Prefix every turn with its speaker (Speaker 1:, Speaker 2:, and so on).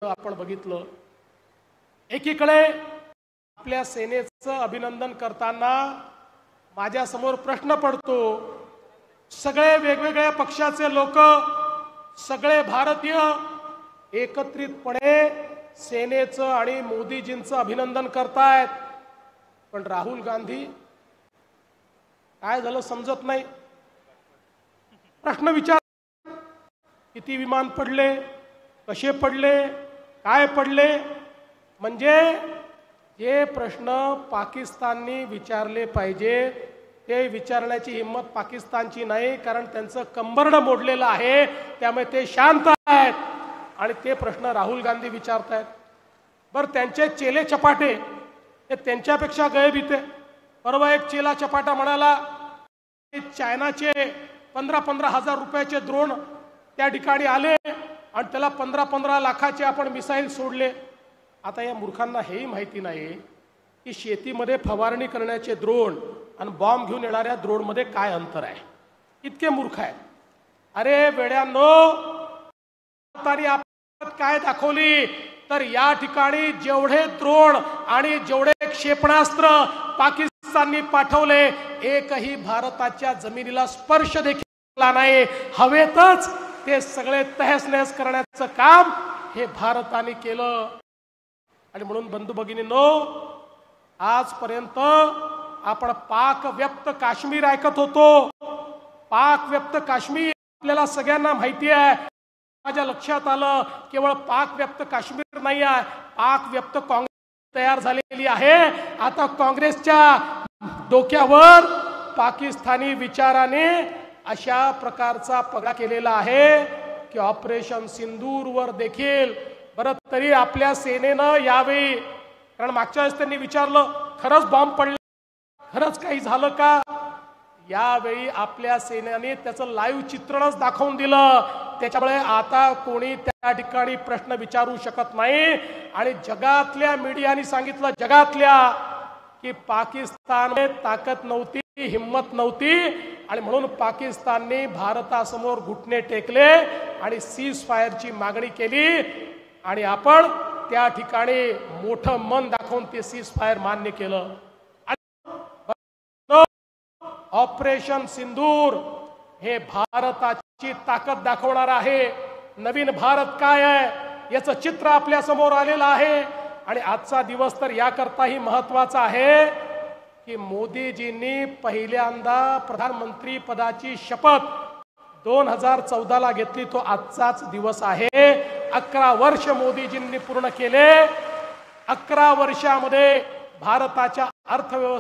Speaker 1: आपण बघितलं, एकीकडे आपल्या सेनेचं अभिनंदन करताना माझ्या समोर प्रश्न पडतो, सगळे वेगवेगळ्या पक्षाचे लोक, सगळे भारतीय एकत्रितपणे सेनेचं आणि मोदीजींचं अभिनंदन करतायत, पण राहुल गांधी काय झालं समजत नाही. प्रश्न विचार, किती विमान पडले, कसे पडले, काय पडले, म्हणजे हे प्रश्न पाकिस्ताननी विचारले पाहिजे. ते विचारण्याची हिम्मत पाकिस्तानची नाही, कारण त्यांचं कंबरडं मोडलेलं आहे, त्यामुळे ते शांत आहेत आणि ते प्रश्न राहुल गांधी विचारतायत. बरं, त्यांचे चेले चपाटे हे त्यांच्यापेक्षा गैरभीत आहे. परवा एक चेला चपाटा म्हणाला, चायनाचे 15-15 हजार रुपयाचे ड्रोन त्या ठिकाणी आले आणि त्याला 15-15 लाखाचे आपण मिसाईल सोडले. आता या मूर्खांना हेही माहिती नाही की शेतीमध्ये फवारणी करण्याचे ड्रोन आणि बॉम्ब घेऊन येणाऱ्या ड्रोनमध्ये काय अंतर आहे. इतके मूर्ख आहेत. अरे वेड्यांनो, आपण काय दाखवली तर या ठिकाणी जेवढे ड्रोन आणि जेवढे क्षेपणास्त्र पाकिस्ताननी पाठवले, एकही भारताच्या जमिनीला स्पर्श देखील केला नाही. हवेतच ते सगळे तहस नहस करण्याचं काम हे भारताने केलं. आणि म्हणून बंधू भगिनींनो, आजपर्यंत आपण पाक व्यक्त काश्मीर ऐकत होतो. पाक व्यक्त काश्मीर आपल्याला सगळ्यांना माहिती आहे. माझ्या लक्षात आलं, केवळ पाक व्यक्त काश्मीर नाही आहे, पाक व्यक्त काँग्रेस तयार झालेली आहे. आता काँग्रेसच्या डोक्यावर पाकिस्तानी विचाराने अशा प्रकारचा पगडा केलेला आहे की ऑपरेशन सिंदूर वर देखील. बरं, तरी आपल्या सेनेनं यावेळी, कारण मागच्या वेळेस त्यांनी विचारलं खरंच बॉम्ब पडला, खरंच काही झालं का, यावेळी आपल्या सेनेने त्याचं लाईव्ह चित्रणच दाखवून दिलं. त्याच्यामुळे आता कोणी त्या ठिकाणी प्रश्न विचारू शकत नाही. आणि जगातल्या मीडियाने सांगितलं, जगातल्या, की पाकिस्तानमध्ये ताकद नव्हती, हिम्मत नव्हती आणि म्हणून पाकिस्तानने भारतासमोर घुटणे टेकले आणि सीज फायरची मागणी केली आणि आपण त्या ठिकाणी मोठं मन दाखवून ते सीज फायर मान्य केलं. ऑपरेशन सिंदूर हे भारताची ताकद दाखवणार आहे. नवीन भारत काय आहे याचं चित्र आपल्या समोर आलेलं आहे. आणि आजचा दिवस तर याकरताही महत्वाचा आहे की मोदीजींनी पहिल्यांदा प्रधानमंत्री पदाची शपथ 2014ला घेतली. तो आजचाच दिवस आहे. 11 वर्ष मोदीजींनी पूर्ण केले. 11 वर्षामध्ये भारताच्या अर्थव्यवस्थेत